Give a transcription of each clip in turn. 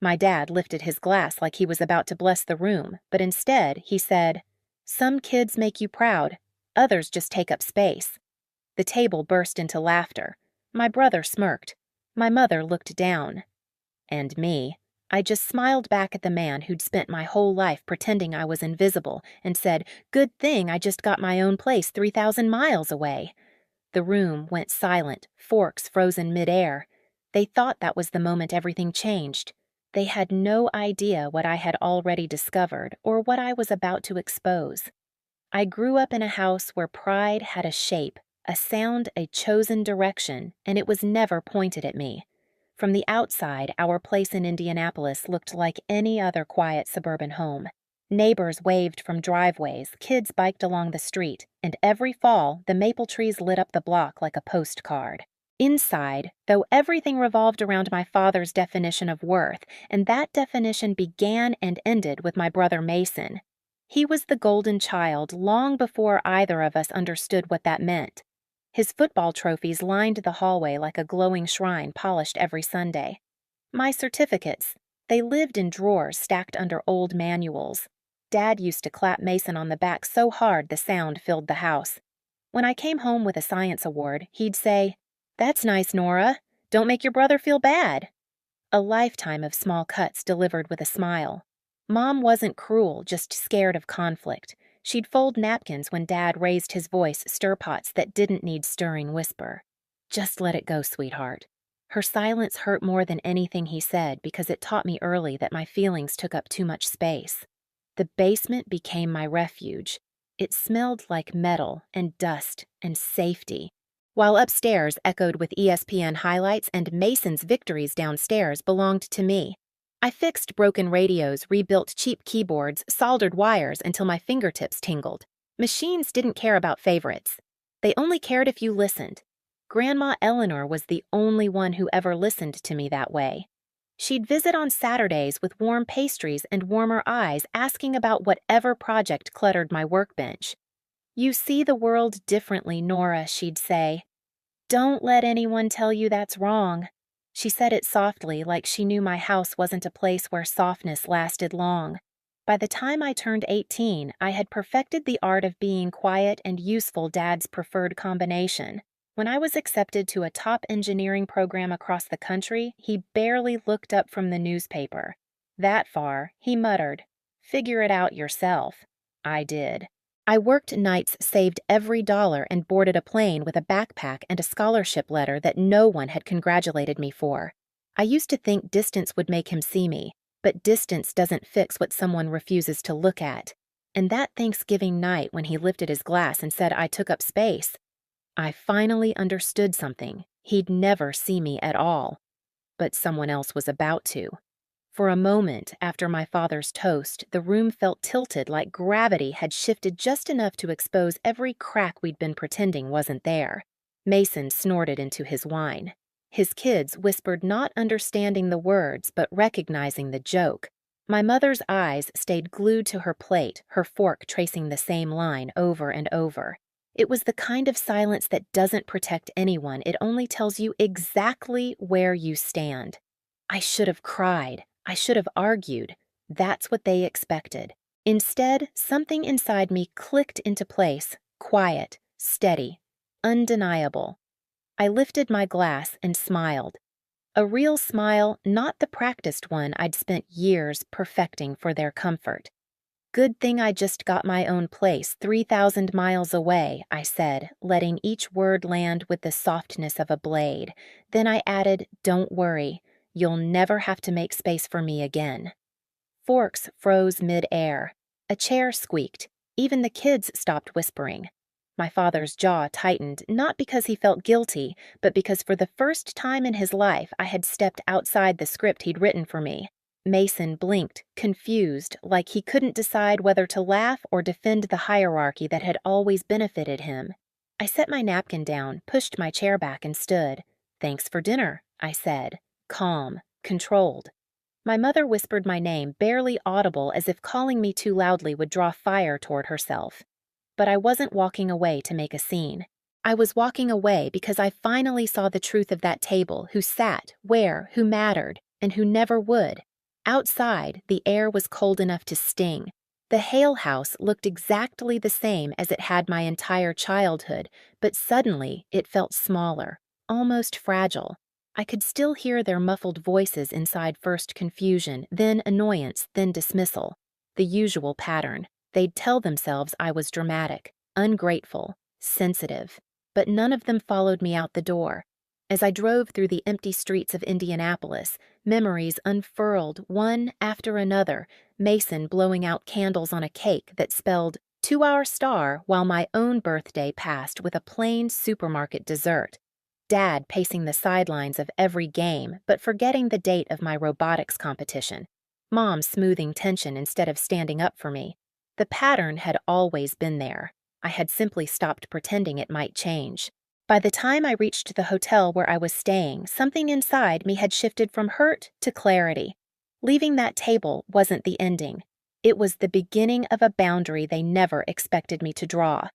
My dad lifted his glass like he was about to bless the room, but instead he said, "Some kids make you proud, others just take up space." The table burst into laughter. My brother smirked. My mother looked down. And me. I just smiled back at the man who'd spent my whole life pretending I was invisible and said, "Good thing I just got my own place 3,000 miles away." The room went silent, forks frozen midair. They thought that was the moment everything changed. They had no idea what I had already discovered or what I was about to expose. I grew up in a house where pride had a shape, a sound, a chosen direction, and it was never pointed at me. From the outside, our place in Indianapolis looked like any other quiet suburban home. Neighbors waved from driveways, kids biked along the street, and every fall, the maple trees lit up the block like a postcard. Inside, though, everything revolved around my father's definition of worth, and that definition began and ended with my brother Mason. He was the golden child long before either of us understood what that meant. His football trophies lined the hallway like a glowing shrine polished every Sunday. My certificates, they lived in drawers stacked under old manuals. Dad used to clap Mason on the back so hard the sound filled the house. When I came home with a science award, he'd say, "That's nice, Nora. Don't make your brother feel bad." A lifetime of small cuts delivered with a smile. Mom wasn't cruel, just scared of conflict. She'd fold napkins when Dad raised his voice, stir pots that didn't need stirring whisper. "Just let it go, sweetheart." Her silence hurt more than anything he said because it taught me early that my feelings took up too much space. The basement became my refuge. It smelled like metal and dust and safety, while upstairs echoed with ESPN highlights and Mason's victories downstairs belonged to me. I fixed broken radios, rebuilt cheap keyboards, soldered wires until my fingertips tingled. Machines didn't care about favorites. They only cared if you listened. Grandma Eleanor was the only one who ever listened to me that way. She'd visit on Saturdays with warm pastries and warmer eyes, asking about whatever project cluttered my workbench. "You see the world differently, Nora," she'd say. "Don't let anyone tell you that's wrong." She said it softly, like she knew my house wasn't a place where softness lasted long. By the time I turned 18, I had perfected the art of being quiet and useful, Dad's preferred combination. When I was accepted to a top engineering program across the country, he barely looked up from the newspaper. That far, he muttered, "Figure it out yourself." I did. I worked nights, saved every dollar, and boarded a plane with a backpack and a scholarship letter that no one had congratulated me for. I used to think distance would make him see me, but distance doesn't fix what someone refuses to look at. And that Thanksgiving night when he lifted his glass and said I took up space, I finally understood something. He'd never see me at all. But someone else was about to. For a moment after my father's toast, the room felt tilted like gravity had shifted just enough to expose every crack we'd been pretending wasn't there. Mason snorted into his wine. His kids whispered, not understanding the words but recognizing the joke. My mother's eyes stayed glued to her plate, her fork tracing the same line over and over. It was the kind of silence that doesn't protect anyone, it only tells you exactly where you stand. I should have cried. I should have argued. That's what they expected. Instead, something inside me clicked into place, quiet, steady, undeniable. I lifted my glass and smiled. A real smile, not the practiced one I'd spent years perfecting for their comfort. "Good thing I just got my own place 3,000 miles away," I said, letting each word land with the softness of a blade. Then I added, "Don't worry. You'll never have to make space for me again." Forks froze mid-air. A chair squeaked. Even the kids stopped whispering. My father's jaw tightened, not because he felt guilty, but because for the first time in his life I had stepped outside the script he'd written for me. Mason blinked, confused, like he couldn't decide whether to laugh or defend the hierarchy that had always benefited him. I set my napkin down, pushed my chair back, and stood. "Thanks for dinner," I said. Calm, controlled. My mother whispered my name, barely audible, as if calling me too loudly would draw fire toward herself. But I wasn't walking away to make a scene. I was walking away because I finally saw the truth of that table, who sat, where, who mattered, and who never would. Outside, the air was cold enough to sting. The Hale house looked exactly the same as it had my entire childhood, but suddenly it felt smaller, almost fragile. I could still hear their muffled voices inside, first confusion, then annoyance, then dismissal. The usual pattern. They'd tell themselves I was dramatic, ungrateful, sensitive, but none of them followed me out the door. As I drove through the empty streets of Indianapolis, memories unfurled one after another, Mason blowing out candles on a cake that spelled "to-our star" while my own birthday passed with a plain supermarket dessert. Dad pacing the sidelines of every game, but forgetting the date of my robotics competition. Mom smoothing tension instead of standing up for me. The pattern had always been there. I had simply stopped pretending it might change. By the time I reached the hotel where I was staying, something inside me had shifted from hurt to clarity. Leaving that table wasn't the ending. It was the beginning of a boundary they never expected me to draw.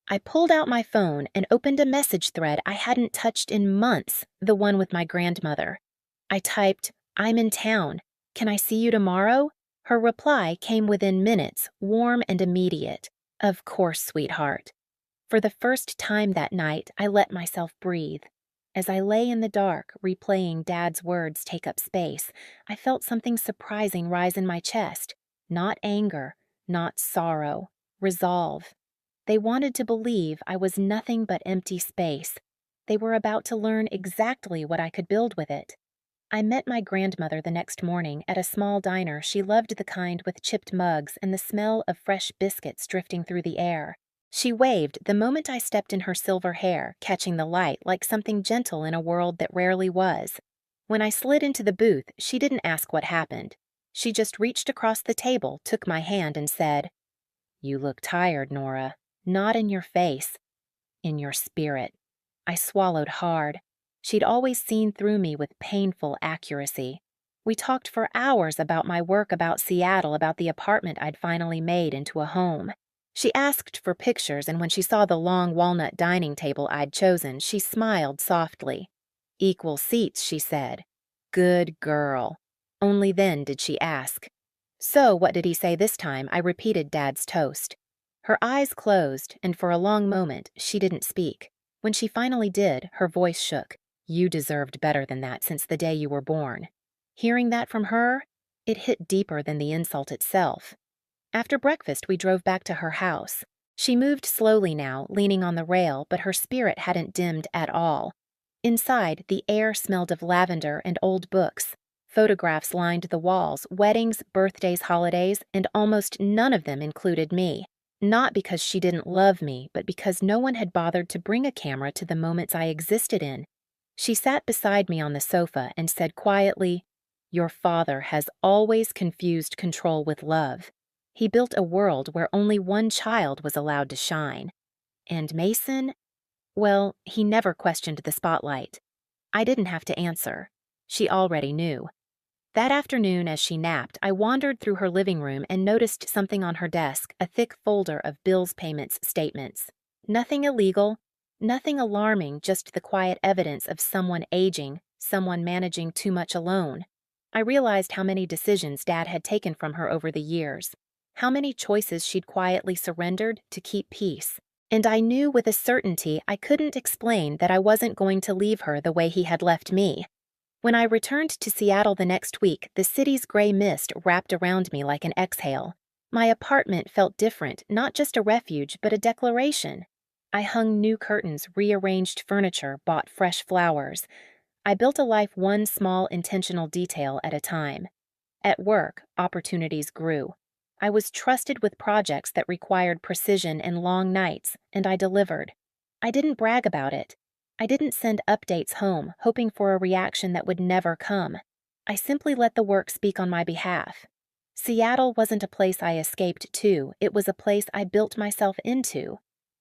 I pulled out my phone and opened a message thread I hadn't touched in months, the one with my grandmother. I typed, "I'm in town. Can I see you tomorrow?" Her reply came within minutes, warm and immediate. "Of course, sweetheart." For the first time that night, I let myself breathe. As I lay in the dark, replaying Dad's words take up space, I felt something surprising rise in my chest. Not anger, not sorrow, resolve. They wanted to believe I was nothing but empty space. They were about to learn exactly what I could build with it. I met my grandmother the next morning at a small diner she loved, the kind with chipped mugs and the smell of fresh biscuits drifting through the air. She waved the moment I stepped in her silver hair, catching the light like something gentle in a world that rarely was. When I slid into the booth, she didn't ask what happened. She just reached across the table, took my hand, and said, "You look tired, Nora. Not in your face, in your spirit." I swallowed hard. She'd always seen through me with painful accuracy. We talked for hours about my work, about Seattle, about the apartment I'd finally made into a home. She asked for pictures, and when she saw the long walnut dining table I'd chosen, she smiled softly. "Equal seats," she said. "Good girl." Only then did she ask, "So, what did he say this time?" I repeated Dad's toast. Her eyes closed, and for a long moment, she didn't speak. When she finally did, her voice shook. "You deserved better than that since the day you were born." Hearing that from her, it hit deeper than the insult itself. After breakfast, we drove back to her house. She moved slowly now, leaning on the rail, but her spirit hadn't dimmed at all. Inside, the air smelled of lavender and old books. Photographs lined the walls, weddings, birthdays, holidays, and almost none of them included me. Not because she didn't love me, but because no one had bothered to bring a camera to the moments I existed in. She sat beside me on the sofa and said quietly, "Your father has always confused control with love. He built a world where only one child was allowed to shine. And Mason, well, he never questioned the spotlight." I didn't have to answer. She already knew. That afternoon, as she napped, I wandered through her living room and noticed something on her desk, a thick folder of bills payments statements. Nothing illegal, nothing alarming, just the quiet evidence of someone aging, someone managing too much alone. I realized how many decisions Dad had taken from her over the years, how many choices she'd quietly surrendered to keep peace. And I knew with a certainty I couldn't explain that I wasn't going to leave her the way he had left me. When I returned to Seattle the next week, the city's gray mist wrapped around me like an exhale. My apartment felt different, not just a refuge, but a declaration. I hung new curtains, rearranged furniture, bought fresh flowers. I built a life one small intentional detail at a time. At work, opportunities grew. I was trusted with projects that required precision and long nights, and I delivered. I didn't brag about it. I didn't send updates home, hoping for a reaction that would never come. I simply let the work speak on my behalf. Seattle wasn't a place I escaped to, it was a place I built myself into.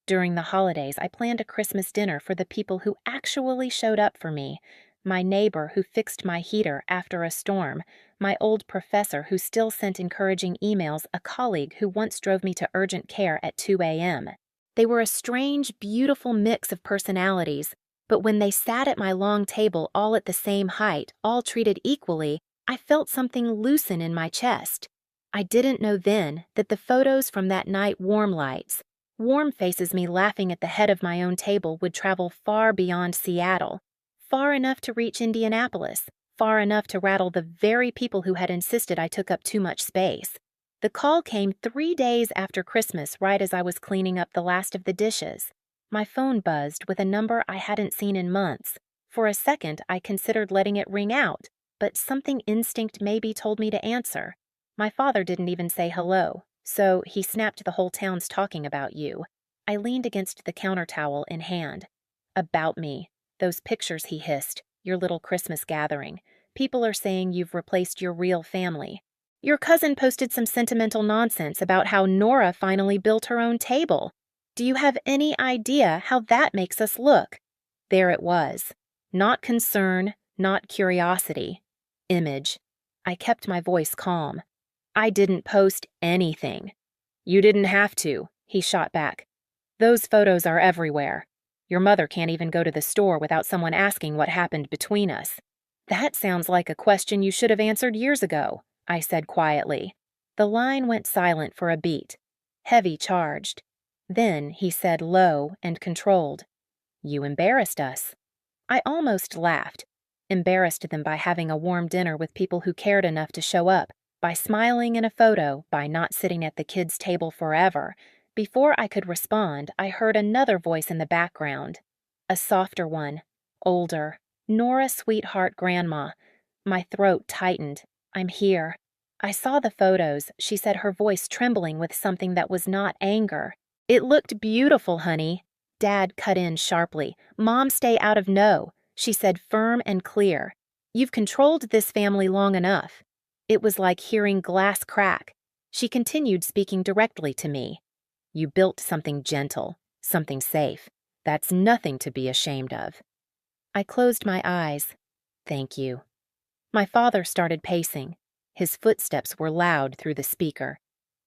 During the holidays, I planned a Christmas dinner for the people who actually showed up for me. My neighbor who fixed my heater after a storm, my old professor who still sent encouraging emails, a colleague who once drove me to urgent care at 2 a.m. They were a strange, beautiful mix of personalities, but when they sat at my long table all at the same height, all treated equally, I felt something loosen in my chest. I didn't know then that the photos from that night warm faces me laughing at the head of my own table would travel far beyond Seattle, far enough to reach Indianapolis, far enough to rattle the very people who had insisted I took up too much space. The call came 3 days after Christmas, right as I was cleaning up the last of the dishes. My phone buzzed with a number I hadn't seen in months. For a second, I considered letting it ring out, but something instinct maybe told me to answer. My father didn't even say hello, so he snapped the whole town's talking about you. I leaned against the counter towel in hand. About me. Those pictures, he hissed. Your little Christmas gathering. People are saying you've replaced your real family. Your cousin posted some sentimental nonsense about how Nora finally built her own table. Do you have any idea how that makes us look? There it was. Not concern, not curiosity. Image. I kept my voice calm. I didn't post anything. You didn't have to, he shot back. Those photos are everywhere. Your mother can't even go to the store without someone asking what happened between us. That sounds like a question you should have answered years ago, I said quietly. The line went silent for a beat. Heavy charged. Then he said low and controlled. You embarrassed us. I almost laughed. Embarrassed them by having a warm dinner with people who cared enough to show up, by smiling in a photo, by not sitting at the kids' table forever. Before I could respond, I heard another voice in the background. A softer one. Older. Nora Sweetheart Grandma. My throat tightened. I'm here. I saw the photos, she said, her voice trembling with something that was not anger. It looked beautiful, honey. Dad cut in sharply. Mom, stay out of no, she said, firm and clear. You've controlled this family long enough. It was like hearing glass crack. She continued speaking directly to me. You built something gentle, something safe. That's nothing to be ashamed of. I closed my eyes. Thank you. My father started pacing. His footsteps were loud through the speaker.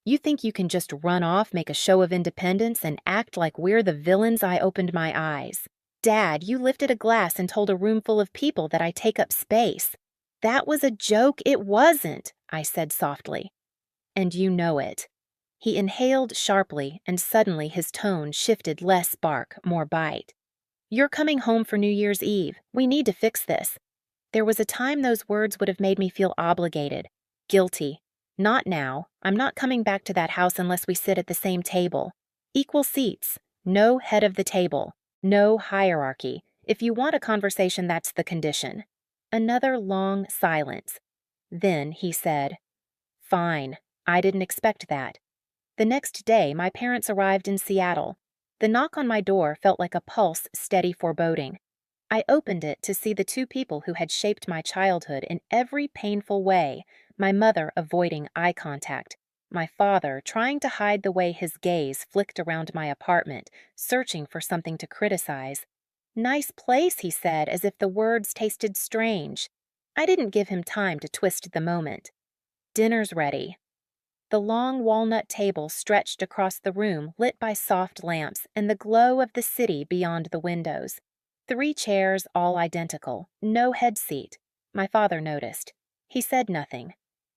You think you can just run off, make a show of independence, and act like we're the villains? I opened my eyes. Dad, you lifted a glass and told a room full of people that I take up space. That was a joke. It wasn't, I said softly. And you know it. He inhaled sharply, and suddenly his tone shifted, less bark, more bite. You're coming home for New Year's Eve. We need to fix this. There was a time those words would have made me feel obligated, guilty. Not now. I'm not coming back to that house unless we sit at the same table. Equal seats. No head of the table. No hierarchy. If you want a conversation, that's the condition. Another long silence. Then he said, Fine. I didn't expect that. The next day, my parents arrived in Seattle. The knock on my door felt like a pulse, steady foreboding. I opened it to see the two people who had shaped my childhood in every painful way. My mother avoiding eye contact, my father trying to hide the way his gaze flicked around my apartment, searching for something to criticize. Nice place, he said, as if the words tasted strange. I didn't give him time to twist the moment. Dinner's ready. The long walnut table stretched across the room, lit by soft lamps and the glow of the city beyond the windows. 3 chairs, all identical, no head seat. My father noticed. He said nothing.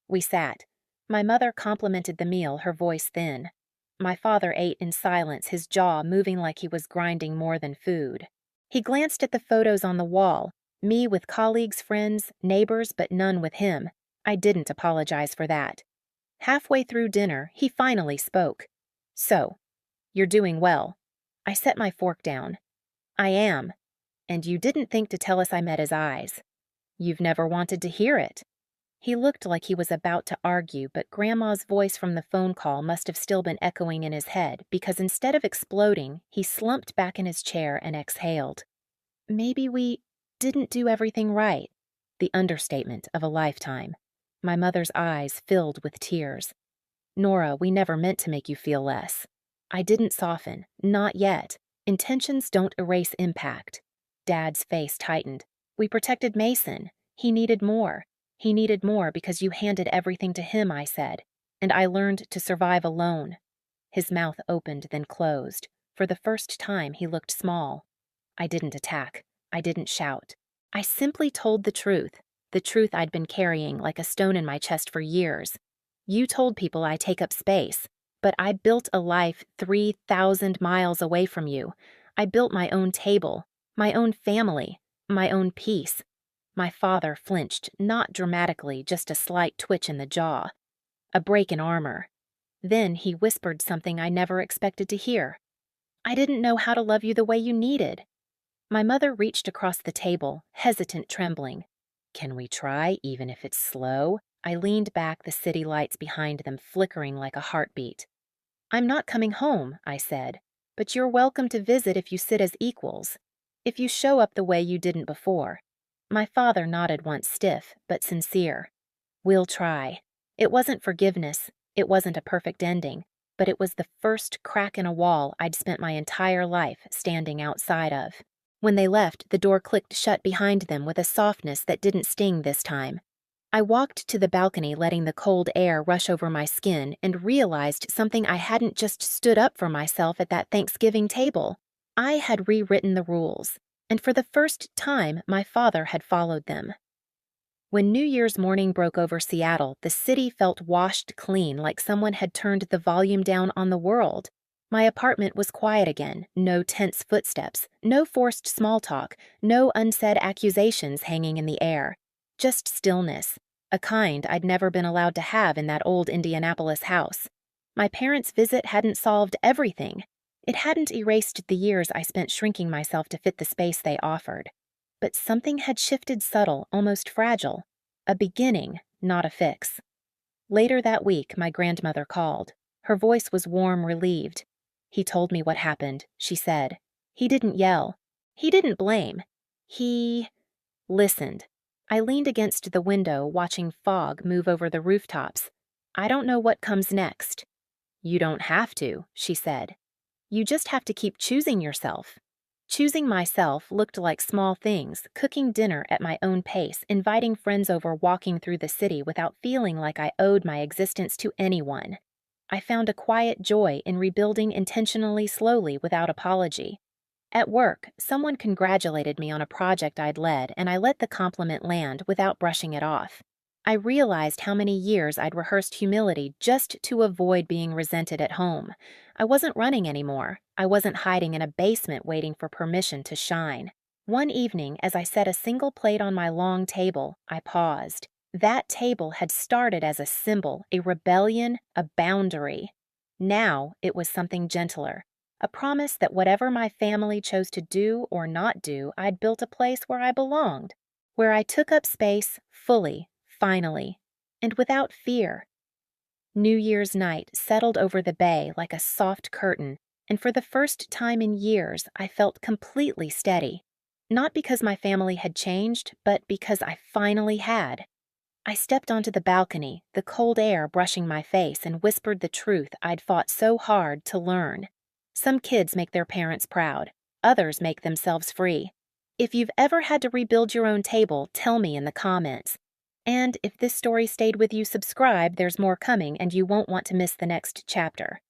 We sat. My mother complimented the meal, her voice thin. My father ate in silence, his jaw moving like he was grinding more than food. He glanced at the photos on the wall, me with colleagues, friends, neighbors, but none with him. I didn't apologize for that. Halfway through dinner, he finally spoke. So, you're doing well. I set my fork down. I am. And you didn't think to tell us I met his eyes. You've never wanted to hear it. He looked like he was about to argue, but Grandma's voice from the phone call must have still been echoing in his head, because instead of exploding, he slumped back in his chair and exhaled. Maybe we didn't do everything right. The understatement of a lifetime. My mother's eyes filled with tears. Nora, we never meant to make you feel less. I didn't soften, not yet. Intentions don't erase impact. Dad's face tightened. We protected Mason. He needed more. He needed more because you handed everything to him, I said, and I learned to survive alone. His mouth opened, then closed. For the first time, he looked small. I didn't attack. I didn't shout. I simply told the truth. the truth I'd been carrying like a stone in my chest for years. You told people I take up space, but I built a life 3,000 miles away from you. I built my own table, my own family, my own peace. My father flinched, not dramatically, just a slight twitch in the jaw. A break in armor. Then he whispered something I never expected to hear. I didn't know how to love you the way you needed. My mother reached across the table, hesitant, trembling. Can we try, even if it's slow? I leaned back, the city lights behind them flickering like a heartbeat. I'm not coming home, I said, but you're welcome to visit if you sit as equals. If you show up the way you didn't before. My father nodded once, stiff but sincere. We'll try. It wasn't forgiveness. It wasn't a perfect ending, but it was the first crack in a wall I'd spent my entire life standing outside of. When they left, the door clicked shut behind them with a softness that didn't sting this time. I walked to the balcony, letting the cold air rush over my skin, and realized something I hadn't just stood up for myself at that Thanksgiving table. I had rewritten the rules, and for the first time, my father had followed them. When New Year's morning broke over Seattle, the city felt washed clean, like someone had turned the volume down on the world. My apartment was quiet again, no tense footsteps, no forced small talk, no unsaid accusations hanging in the air. Just stillness, a kind I'd never been allowed to have in that old Indianapolis house. My parents' visit hadn't solved everything. It hadn't erased the years I spent shrinking myself to fit the space they offered. But something had shifted, subtle, almost fragile. A beginning, not a fix. Later that week, my grandmother called. Her voice was warm, relieved. He told me what happened, she said. He didn't yell. He didn't blame. He listened. I leaned against the window, watching fog move over the rooftops. I don't know what comes next. You don't have to, she said. You just have to keep choosing yourself. Choosing myself looked like small things, cooking dinner at my own pace, inviting friends over, walking through the city without feeling like I owed my existence to anyone. I found a quiet joy in rebuilding intentionally, slowly, without apology. At work, someone congratulated me on a project I'd led, and I let the compliment land without brushing it off. I realized how many years I'd rehearsed humility just to avoid being resented at home. I wasn't running anymore. I wasn't hiding in a basement waiting for permission to shine. One evening, as I set a single plate on my long table, I paused. That table had started as a symbol, a rebellion, a boundary. Now it was something gentler. A promise that whatever my family chose to do or not do, I'd built a place where I belonged, where I took up space fully, finally, and without fear. New Year's night settled over the bay like a soft curtain, and for the first time in years, I felt completely steady. Not because my family had changed, but because I finally had. I stepped onto the balcony, the cold air brushing my face, and whispered the truth I'd fought so hard to learn. Some kids make their parents proud. Others make themselves free. If you've ever had to rebuild your own table, tell me in the comments. And if this story stayed with you, subscribe. There's more coming, and you won't want to miss the next chapter.